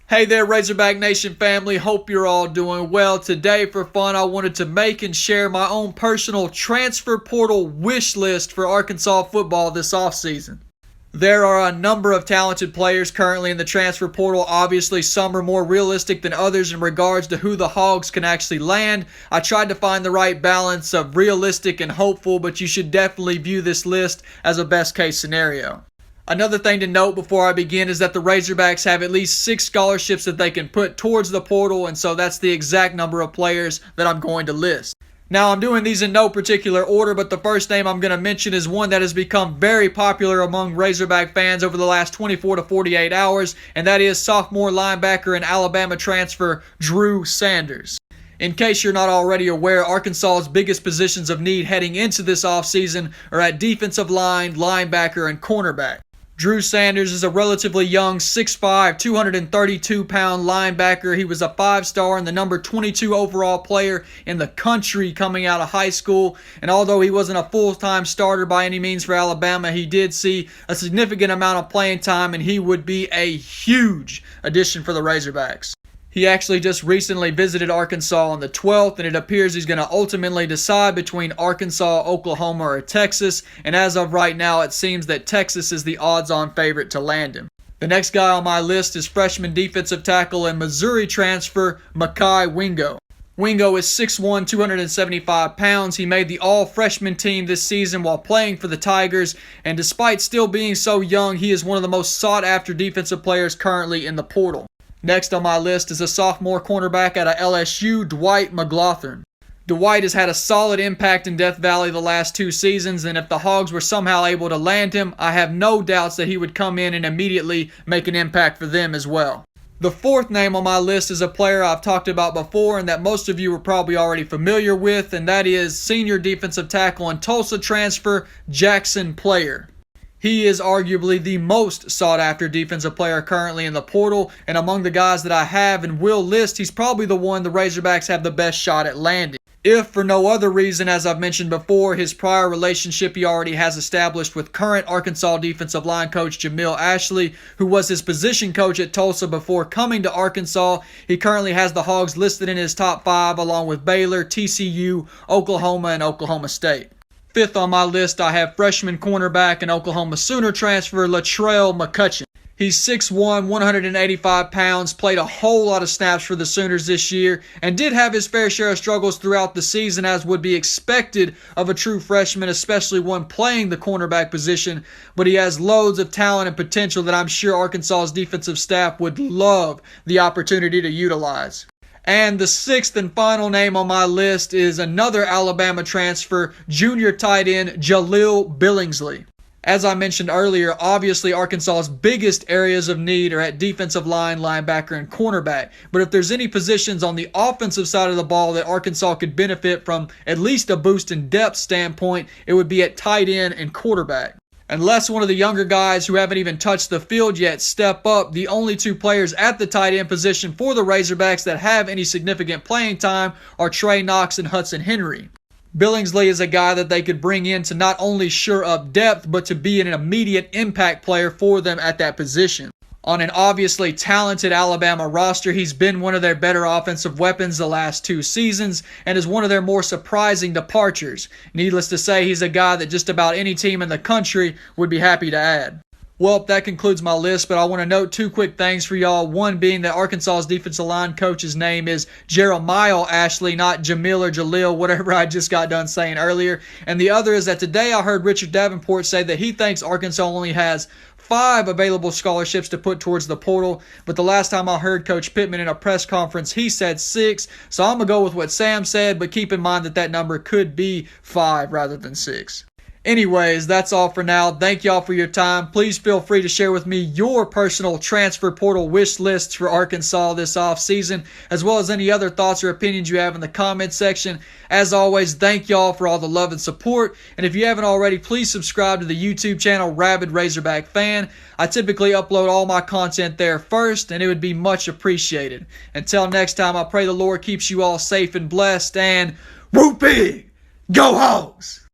Hey there, Razorback Nation family. Hope you're all doing well. Today, for fun, I wanted to make and share my own personal transfer portal wish list for Arkansas football this offseason. There are a number of talented players currently in the transfer portal. Obviously, some are more realistic than others in regards to who the Hogs can actually land. I tried to find the right balance of realistic and hopeful, but you should definitely view this list as a best case scenario. Another thing to note before I begin is that the Razorbacks have at least 6 scholarships that they can put towards the portal, and so that's the exact number of players that I'm going to list. Now, I'm doing these in no particular order, but the first name I'm going to mention is one that has become very popular among Razorback fans over the last 24 to 48 hours, and that is sophomore linebacker and Alabama transfer Drew Sanders. In case you're not already aware, Arkansas's biggest positions of need heading into this offseason are at defensive line, linebacker, and cornerback. Drew Sanders is a relatively young 6'5", 232-pound linebacker. He was a 5-star and the number 22 overall player in the country coming out of high school. And although he wasn't a full-time starter by any means for Alabama, he did see a significant amount of playing time, and he would be a huge addition for the Razorbacks. He actually just recently visited Arkansas on the 12th, and it appears he's going to ultimately decide between Arkansas, Oklahoma, or Texas, and as of right now, it seems that Texas is the odds-on favorite to land him. The next guy on my list is freshman defensive tackle and Missouri transfer Makai Wingo. Wingo is 6'1", 275 pounds. He made the all-freshman team this season while playing for the Tigers, and despite still being so young, he is one of the most sought-after defensive players currently in the portal. Next on my list is a sophomore cornerback out of LSU, Dwight Mclaughlin. Dwight has had a solid impact in Death Valley the last 2 seasons, and if the Hogs were somehow able to land him, I have no doubts that he would come in and immediately make an impact for them as well. The fourth name on my list is a player I've talked about before and that most of you are probably already familiar with, and that is senior defensive tackle and Tulsa transfer Jackson Player. He is arguably the most sought-after defensive player currently in the portal, and among the guys that I have and will list, he's probably the one the Razorbacks have the best shot at landing. If for no other reason, as I've mentioned before, his prior relationship he already has established with current Arkansas defensive line coach Jamil Ashley, who was his position coach at Tulsa before coming to Arkansas. He currently has the Hogs listed in his top 5 along with Baylor, TCU, Oklahoma, and Oklahoma State. Fifth on my list, I have freshman cornerback and Oklahoma Sooner transfer Latrell Mccutchen. He's 6'1", 185 pounds, played a whole lot of snaps for the Sooners this year, and did have his fair share of struggles throughout the season, as would be expected of a true freshman, especially one playing the cornerback position. But he has loads of talent and potential that I'm sure Arkansas's defensive staff would love the opportunity to utilize. And the sixth and final name on my list is another Alabama transfer, junior tight end Jaleel Billingsley. As I mentioned earlier, obviously Arkansas's biggest areas of need are at defensive line, linebacker, and cornerback. But if there's any positions on the offensive side of the ball that Arkansas could benefit from at least a boost in depth standpoint, it would be at tight end and quarterback. Unless one of the younger guys who haven't even touched the field yet step up, the only 2 players at the tight end position for the Razorbacks that have any significant playing time are Trey, Knox, and Hudson Henry. Billingsley is a guy that they could bring in to not only shore up depth, but to be an immediate impact player for them at that position. On an obviously talented Alabama roster, he's been one of their better offensive weapons the last 2 seasons and is one of their more surprising departures. Needless to say, he's a guy that just about any team in the country would be happy to add. Well, that concludes my list, but I want to note 2 quick things for y'all. One being that Arkansas's defensive line coach's name is Jeremiah Ashley, not Jamil or Jaleel, whatever I just got done saying earlier. And the other is that today I heard Richard Davenport say that he thinks Arkansas only has 5 available scholarships to put towards the portal, but the last time I heard Coach Pittman in a press conference, he said 6. So I'm going to go with what Sam said, but keep in mind that that number could be 5 rather than 6. Anyways, that's all for now. Thank y'all for your time. Please feel free to share with me your personal transfer portal wish lists for Arkansas this offseason, as well as any other thoughts or opinions you have in the comments section. As always, thank y'all for all the love and support. And if you haven't already, please subscribe to the YouTube channel Rabid Razorback Fan. I typically upload all my content there first, and it would be much appreciated. Until next time, I pray the Lord keeps you all safe and blessed, and whoop big! Go Hogs!